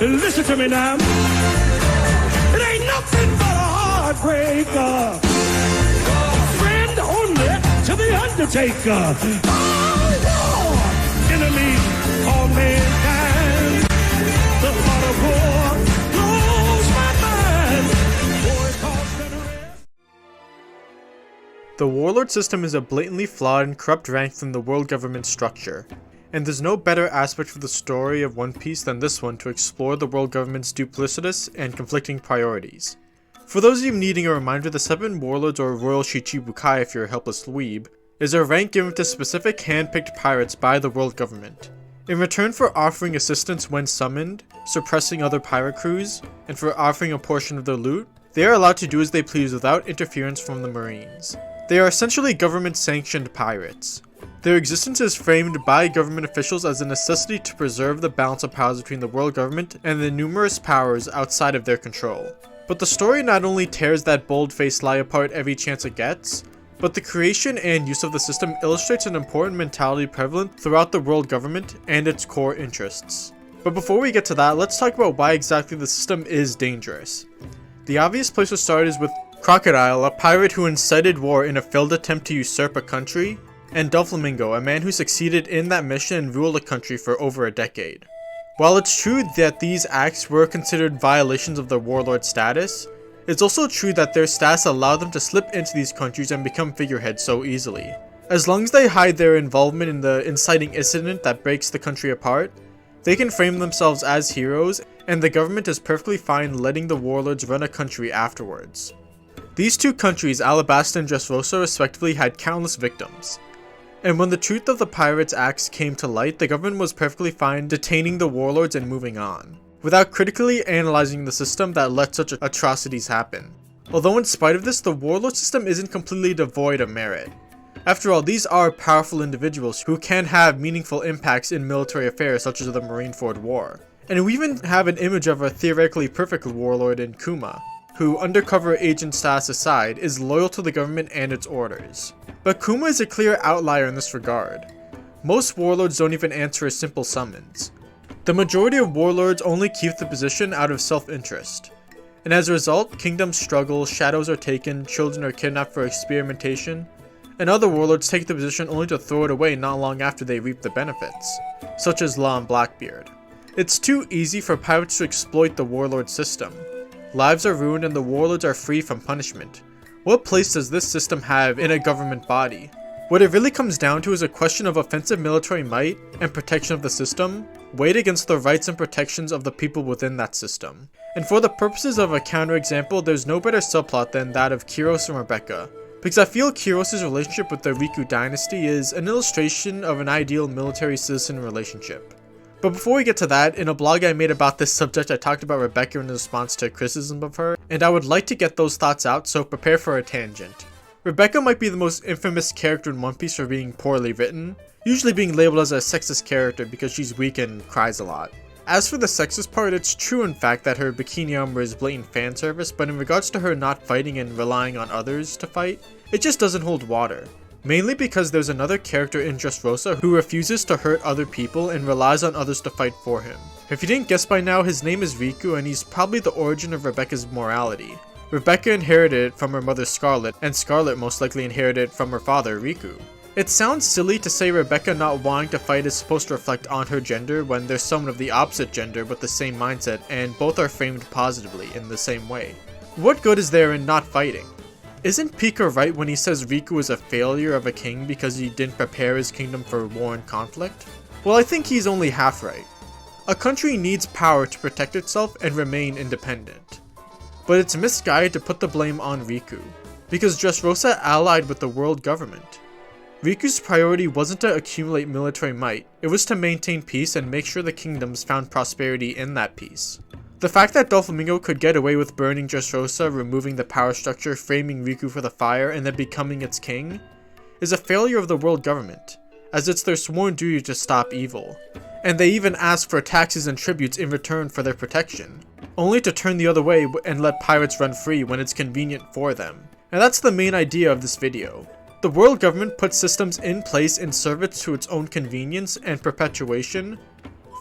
Listen to me now. It ain't nothing but a heartbreaker. Friend only to the undertaker. Oh, Lord, enemy of mankind. The thought of war blows my mind. War it costs and rest. The Warlord system is a blatantly flawed and corrupt rank from the world government structure. And there's no better aspect for the story of One Piece than this one to explore the world government's duplicitous and conflicting priorities. For those of you needing a reminder, the 7 Warlords, or Royal Shichibukai if you're a helpless dweeb, is a rank given to specific hand-picked pirates by the world government. In return for offering assistance when summoned, suppressing other pirate crews, and for offering a portion of their loot, they are allowed to do as they please without interference from the Marines. They are essentially government-sanctioned pirates. Their existence is framed by government officials as a necessity to preserve the balance of powers between the world government and the numerous powers outside of their control. But the story not only tears that bold-faced lie apart every chance it gets, but the creation and use of the system illustrates an important mentality prevalent throughout the world government and its core interests. But before we get to that, let's talk about why exactly the system is dangerous. The obvious place to start is with Crocodile, a pirate who incited war in a failed attempt to usurp a country, and Doflamingo, a man who succeeded in that mission and ruled a country for over a decade. While it's true that these acts were considered violations of their warlord status, it's also true that their status allowed them to slip into these countries and become figureheads so easily. As long as they hide their involvement in the inciting incident that breaks the country apart, they can frame themselves as heroes, and the government is perfectly fine letting the warlords run a country afterwards. These 2 countries, Alabasta and Dressrosa respectively, had countless victims. And when the truth of the pirates' acts came to light, the government was perfectly fine detaining the warlords and moving on, without critically analyzing the system that let such atrocities happen. Although in spite of this, the warlord system isn't completely devoid of merit. After all, these are powerful individuals who can have meaningful impacts in military affairs such as the Marineford War. And we even have an image of a theoretically perfect warlord in Kuma, who, undercover agent status aside, is loyal to the government and its orders. But Kuma is a clear outlier in this regard. Most warlords don't even answer a simple summons. The majority of warlords only keep the position out of self-interest. And as a result, kingdoms struggle, shadows are taken, children are kidnapped for experimentation, and other warlords take the position only to throw it away not long after they reap the benefits, such as Law and Blackbeard. It's too easy for pirates to exploit the warlord system. Lives are ruined and the warlords are free from punishment. What place does this system have in a government body? What it really comes down to is a question of offensive military might and protection of the system, weighed against the rights and protections of the people within that system. And for the purposes of a counterexample, there's no better subplot than that of Kiros and Rebecca, because I feel Kiros' relationship with the Riku dynasty is an illustration of an ideal military-citizen relationship. But before we get to that, in a blog I made about this subject, I talked about Rebecca in response to criticism of her, and I would like to get those thoughts out, so prepare for a tangent. Rebecca might be the most infamous character in One Piece for being poorly written, usually being labeled as a sexist character because she's weak and cries a lot. As for the sexist part, it's true in fact that her bikini armor is blatant fan service, but in regards to her not fighting and relying on others to fight, it just doesn't hold water. Mainly because there's another character in Dressrosa who refuses to hurt other people and relies on others to fight for him. If you didn't guess by now, his name is Riku and he's probably the origin of Rebecca's morality. Rebecca inherited it from her mother Scarlet, and Scarlet most likely inherited it from her father Riku. It sounds silly to say Rebecca not wanting to fight is supposed to reflect on her gender when there's someone of the opposite gender with the same mindset and both are framed positively in the same way. What good is there in not fighting? Isn't Pika right when he says Riku is a failure of a king because he didn't prepare his kingdom for war and conflict? Well, I think he's only half right. A country needs power to protect itself and remain independent. But it's misguided to put the blame on Riku, because Dressrosa allied with the world government. Riku's priority wasn't to accumulate military might, it was to maintain peace and make sure the kingdoms found prosperity in that peace. The fact that Doflamingo could get away with burning Dressrosa, removing the power structure, framing Riku for the fire, and then becoming its king, is a failure of the world government, as it's their sworn duty to stop evil. And they even ask for taxes and tributes in return for their protection, only to turn the other way and let pirates run free when it's convenient for them. And that's the main idea of this video. The world government puts systems in place in service to its own convenience and perpetuation,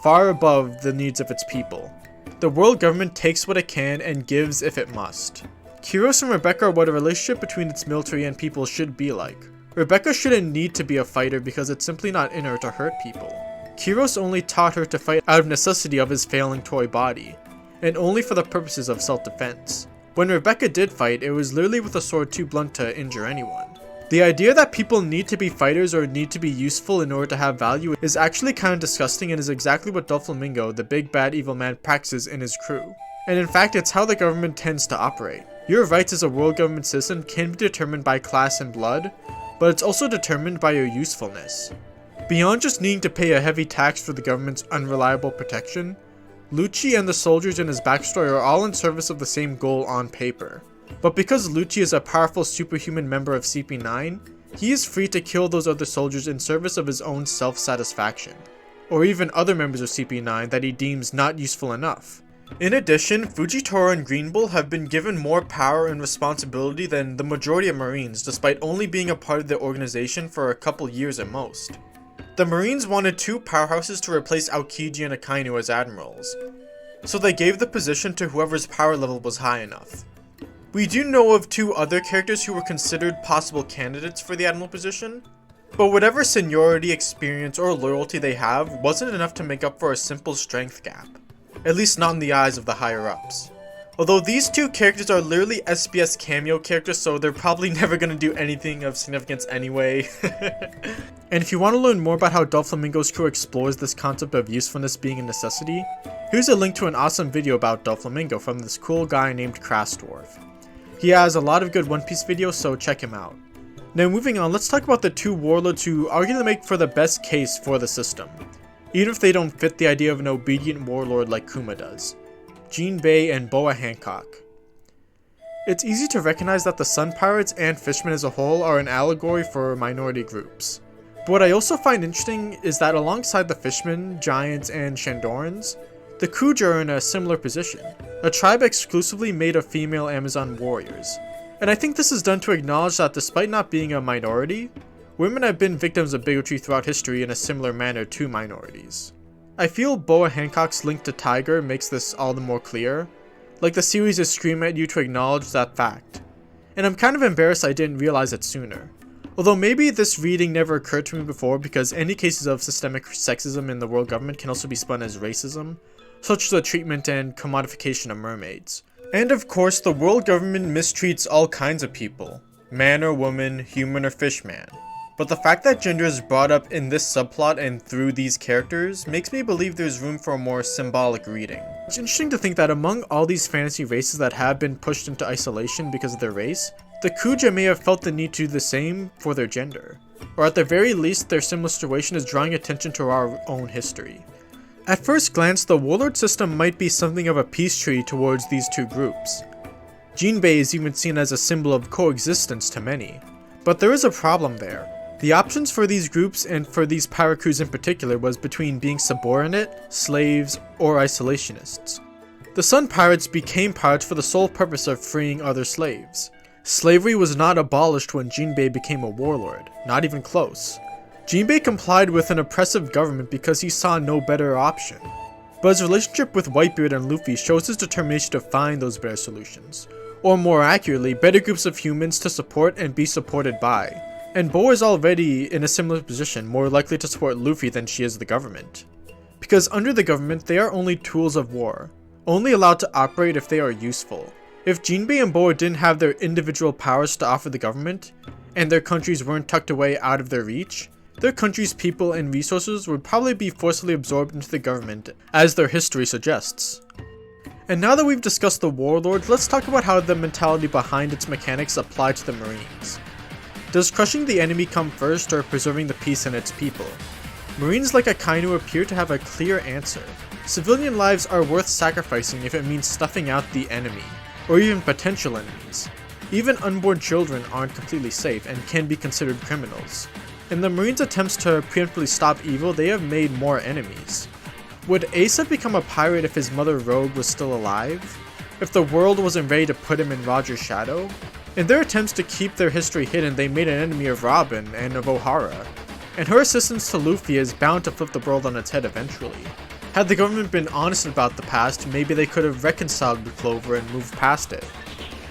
far above the needs of its people. The world government takes what it can and gives if it must. Kyros and Rebecca are what a relationship between its military and people should be like. Rebecca shouldn't need to be a fighter because it's simply not in her to hurt people. Kyros only taught her to fight out of necessity of his failing toy body, and only for the purposes of self-defense. When Rebecca did fight, it was literally with a sword too blunt to injure anyone. The idea that people need to be fighters or need to be useful in order to have value is actually kind of disgusting and is exactly what Doflamingo, the big bad evil man, practices in his crew. And in fact, it's how the government tends to operate. Your rights as a world government citizen can be determined by class and blood, but it's also determined by your usefulness. Beyond just needing to pay a heavy tax for the government's unreliable protection, Lucci and the soldiers in his backstory are all in service of the same goal on paper. But because Lucci is a powerful superhuman member of CP9, he is free to kill those other soldiers in service of his own self-satisfaction, or even other members of CP9 that he deems not useful enough. In addition, Fujitora and Green Bull have been given more power and responsibility than the majority of Marines, despite only being a part of the organization for a couple years at most. The Marines wanted two powerhouses to replace Aokiji and Akainu as admirals, so they gave the position to whoever's power level was high enough. We do know of two other characters who were considered possible candidates for the admiral position, but whatever seniority, experience, or loyalty they have wasn't enough to make up for a simple strength gap, at least not in the eyes of the higher-ups. Although these two characters are literally SBS cameo characters, so they're probably never going to do anything of significance anyway. And if you want to learn more about how Doflamingo's crew explores this concept of usefulness being a necessity, here's a link to an awesome video about Doflamingo from this cool guy named Krasdorf. He has a lot of good One Piece videos, so check him out. Now moving on, let's talk about the two warlords who arguably make for the best case for the system, even if they don't fit the idea of an obedient warlord like Kuma does. Jinbei and Boa Hancock. It's easy to recognize that the Sun Pirates and Fishmen as a whole are an allegory for minority groups. But what I also find interesting is that alongside the Fishmen, Giants, and Shandorans, the Kuja are in a similar position, a tribe exclusively made of female Amazon warriors. And I think this is done to acknowledge that despite not being a minority, women have been victims of bigotry throughout history in a similar manner to minorities. I feel Boa Hancock's link to Tiger makes this all the more clear, like the series is screaming at you to acknowledge that fact. And I'm kind of embarrassed I didn't realize it sooner. Although maybe this reading never occurred to me before because any cases of systemic sexism in the world government can also be spun as racism, such as the treatment and commodification of mermaids. And of course, the world government mistreats all kinds of people, man or woman, human or fishman. But the fact that gender is brought up in this subplot and through these characters makes me believe there's room for a more symbolic reading. It's interesting to think that among all these fantasy races that have been pushed into isolation because of their race, the Kuja may have felt the need to do the same for their gender. Or at the very least, their similar situation is drawing attention to our own history. At first glance, the Warlord system might be something of a peace treaty towards these two groups. Jinbei is even seen as a symbol of coexistence to many. But there is a problem there. The options for these groups, and for these pirate crews in particular, was between being subordinate, slaves, or isolationists. The Sun Pirates became pirates for the sole purpose of freeing other slaves. Slavery was not abolished when Jinbei became a warlord, not even close. Jinbei complied with an oppressive government because he saw no better option. But his relationship with Whitebeard and Luffy shows his determination to find those better solutions, or more accurately, better groups of humans to support and be supported by. And Boa is already in a similar position, more likely to support Luffy than she is the government. Because under the government, they are only tools of war, only allowed to operate if they are useful. If Jinbei and Boa didn't have their individual powers to offer the government, and their countries weren't tucked away out of their reach, their country's people and resources would probably be forcibly absorbed into the government, as their history suggests. And now that we've discussed the Warlords, let's talk about how the mentality behind its mechanics apply to the Marines. Does crushing the enemy come first, or preserving the peace and its people? Marines like Akainu appear to have a clear answer. Civilian lives are worth sacrificing if it means stuffing out the enemy, or even potential enemies. Even unborn children aren't completely safe and can be considered criminals. In the Marines' attempts to preemptively stop evil, they have made more enemies. Would Ace have become a pirate if his mother Rogue was still alive? If the world wasn't ready to put him in Roger's shadow? In their attempts to keep their history hidden, they made an enemy of Robin and of O'Hara, and her assistance to Luffy is bound to flip the world on its head eventually. Had the government been honest about the past, maybe they could have reconciled with Clover and moved past it.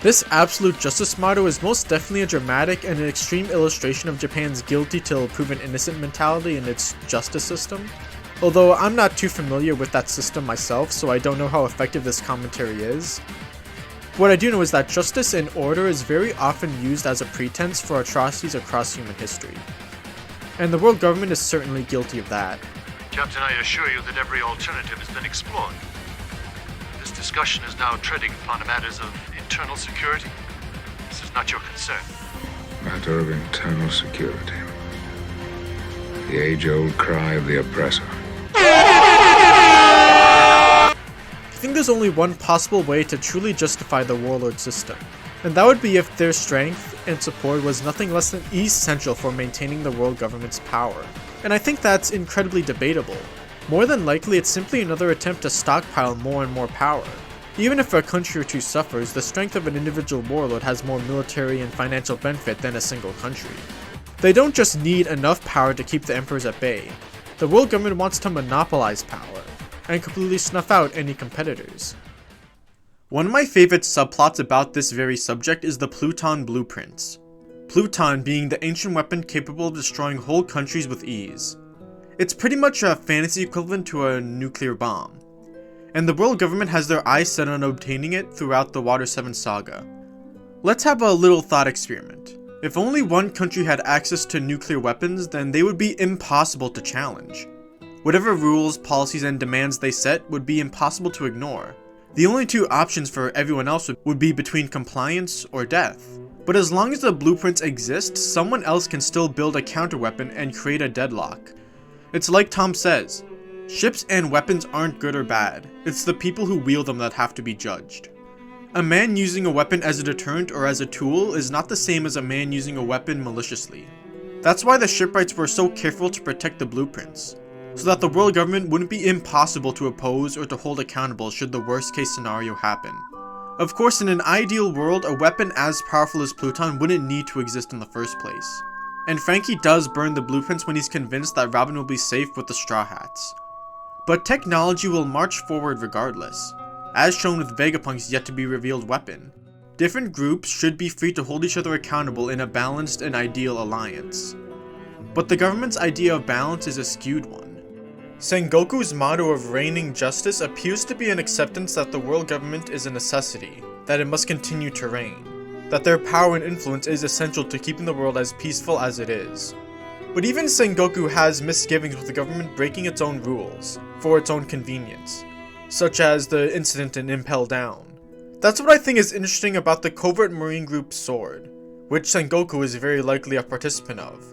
This absolute justice motto is most definitely a dramatic and an extreme illustration of Japan's guilty till proven innocent mentality in its justice system. Although I'm not too familiar with that system myself, so I don't know how effective this commentary is. What I do know is that justice and order is very often used as a pretense for atrocities across human history. And the world government is certainly guilty of that. Captain, I assure you that every alternative has been explored. This discussion is now treading upon matters of internal security. This is not your concern. Matter of internal security. The age-old cry of the oppressor. I think there's only one possible way to truly justify the Warlord system, and that would be if their strength and support was nothing less than essential for maintaining the world government's power. And I think that's incredibly debatable. More than likely, it's simply another attempt to stockpile more and more power. Even if a country or two suffers, the strength of an individual warlord has more military and financial benefit than a single country. They don't just need enough power to keep the emperors at bay. The world government wants to monopolize power and completely snuff out any competitors. One of my favorite subplots about this very subject is the Pluton blueprints. Pluton being the ancient weapon capable of destroying whole countries with ease. It's pretty much a fantasy equivalent to a nuclear bomb, and the world government has their eyes set on obtaining it throughout the Water 7 saga. Let's have a little thought experiment. If only one country had access to nuclear weapons, then they would be impossible to challenge. Whatever rules, policies, and demands they set would be impossible to ignore. The only two options for everyone else would be between compliance or death. But as long as the blueprints exist, someone else can still build a counterweapon and create a deadlock. It's like Tom says, ships and weapons aren't good or bad, it's the people who wield them that have to be judged. A man using a weapon as a deterrent or as a tool is not the same as a man using a weapon maliciously. That's why the shipwrights were so careful to protect the blueprints, so that the world government wouldn't be impossible to oppose or to hold accountable should the worst case scenario happen. Of course, in an ideal world, a weapon as powerful as Pluton wouldn't need to exist in the first place. And Frankie does burn the blueprints when he's convinced that Robin will be safe with the Straw Hats. But technology will march forward regardless, as shown with Vegapunk's yet to be revealed weapon. Different groups should be free to hold each other accountable in a balanced and ideal alliance. But the government's idea of balance is a skewed one. Sengoku's motto of reigning justice appears to be an acceptance that the world government is a necessity, that it must continue to reign, that their power and influence is essential to keeping the world as peaceful as it is. But even Sengoku has misgivings with the government breaking its own rules, for its own convenience, such as the incident in Impel Down. That's what I think is interesting about the covert marine group Sword, which Sengoku is very likely a participant of.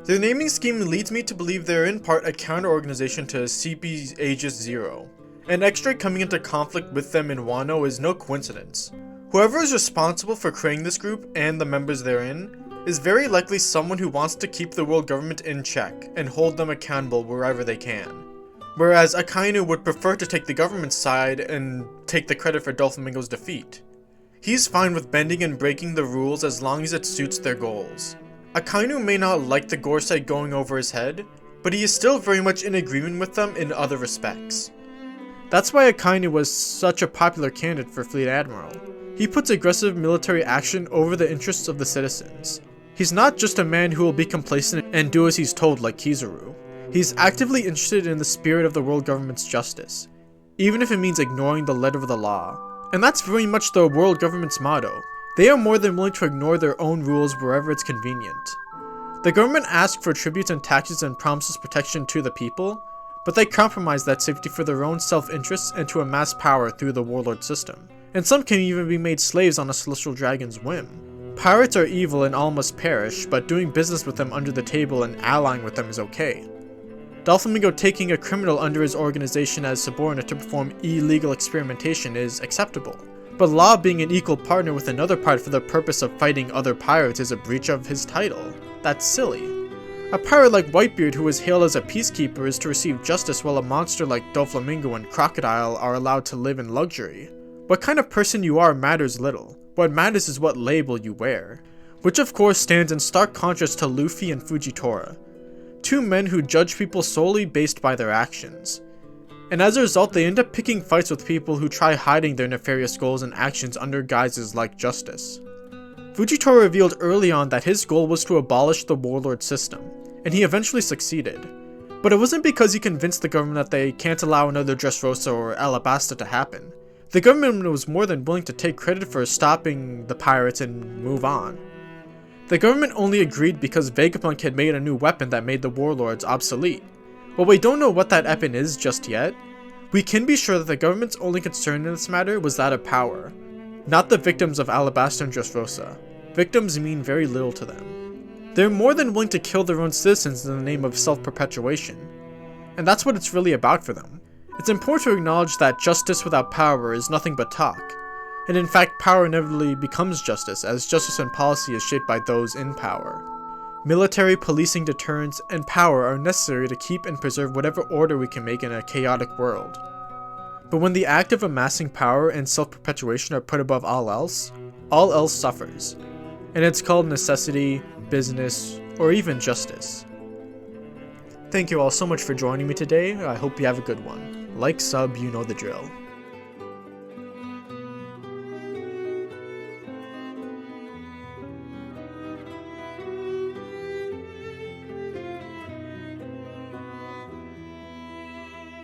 Their naming scheme leads me to believe they're in part a counter-organization to CP Aegis Zero, and X-Ray coming into conflict with them in Wano is no coincidence. Whoever is responsible for creating this group and the members therein is very likely someone who wants to keep the world government in check and hold them accountable wherever they can. Whereas Akainu would prefer to take the government's side and take the credit for Doflamingo's defeat. He's fine with bending and breaking the rules as long as it suits their goals. Akainu may not like the Gorsight going over his head, but he is still very much in agreement with them in other respects. That's why Akainu was such a popular candidate for Fleet Admiral. He puts aggressive military action over the interests of the citizens. He's not just a man who will be complacent and do as he's told like Kizaru. He's actively interested in the spirit of the world government's justice, even if it means ignoring the letter of the law. And that's very much the world government's motto. They are more than willing to ignore their own rules wherever it's convenient. The government asks for tributes and taxes and promises protection to the people, but they compromise that safety for their own self-interests and to amass power through the Warlord System. And some can even be made slaves on a celestial dragon's whim. Pirates are evil and all must perish, but doing business with them under the table and allying with them is okay. Doflamingo taking a criminal under his organization as subordinate to perform illegal experimentation is acceptable. But Law being an equal partner with another pirate for the purpose of fighting other pirates is a breach of his title. That's silly. A pirate like Whitebeard who is hailed as a peacekeeper is to receive justice while a monster like Doflamingo and Crocodile are allowed to live in luxury. What kind of person you are matters little. What matters is what label you wear. Which of course stands in stark contrast to Luffy and Fujitora. Two men who judge people solely based by their actions. And as a result, they end up picking fights with people who try hiding their nefarious goals and actions under guises like justice. Fujitaro revealed early on that his goal was to abolish the Warlord System, and he eventually succeeded. But it wasn't because he convinced the government that they can't allow another Dressrosa or Alabasta to happen. The government was more than willing to take credit for stopping the pirates and move on. The government only agreed because Vegapunk had made a new weapon that made the Warlords obsolete. While we don't know what that weapon is just yet, we can be sure that the government's only concern in this matter was that of power, not the victims of Alabasta and Dressrosa. Victims mean very little to them. They're more than willing to kill their own citizens in the name of self-perpetuation, and that's what it's really about for them. It's important to acknowledge that justice without power is nothing but talk, and in fact power inevitably becomes justice, as justice and policy is shaped by those in power. Military, policing, deterrence, and power are necessary to keep and preserve whatever order we can make in a chaotic world. But when the act of amassing power and self-perpetuation are put above all else suffers. And it's called necessity, business, or even justice. Thank you all so much for joining me today. I hope you have a good one. Like, sub, you know the drill.